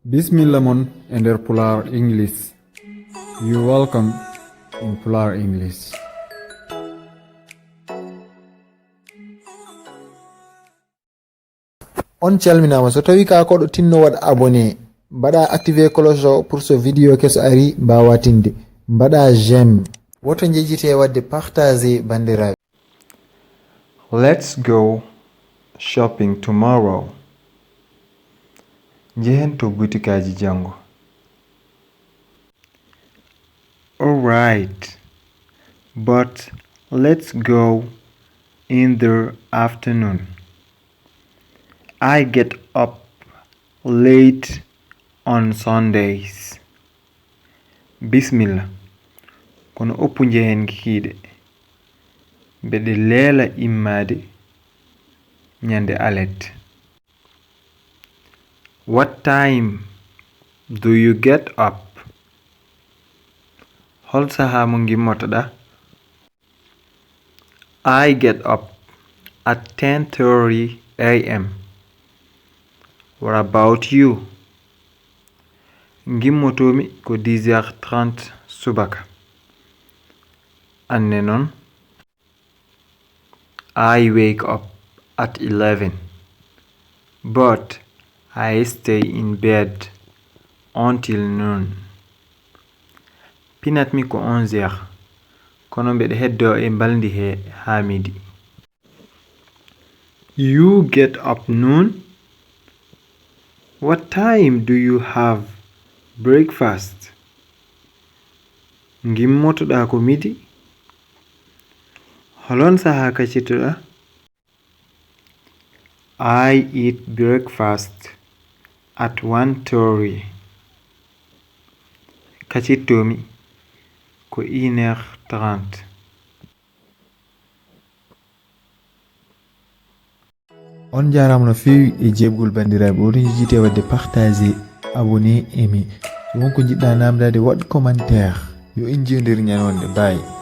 Bismillah mon ender Pulaar English. You welcome in Pulaar English. On calminama so tawi ka koɗo tinno waɗa abonné mbaɗa activer cloche pour so vidéo keso ari mbawa tinde mbaɗa j'aime woto njejite wadde partager bandiraabe. Let's go shopping tomorrow. Njehen to butikaji jango. Alright, but let's go in the afternoon. I get up late on Sundays. Bismillah. Kono oppu njehen kiide. Bede leela immade nyande alet. What time do you get up? Hol saha mo Ngimotoda? I get up at 10:30 a.m. What about you? Ngimotomi ko 10h30 subaka. Anne non? I wake up at 11, but I stay in bed until noon. Pinat mi ko 11h, kono mbede heddo e mbaldi he ha midi. You get up noon? What time do you have breakfast? Ngimotoda ko midi? Holon saha kacittodaa? I eat breakfast at 1:30. Kacittoomi ko 1h30. On jarama no fewi e jebgol bandiraabe. Woto njejite wadde partager abonné aimé. So wonko jiɗɗa namdade waɗ commentaire yo en jewdir ñanonde. Bye.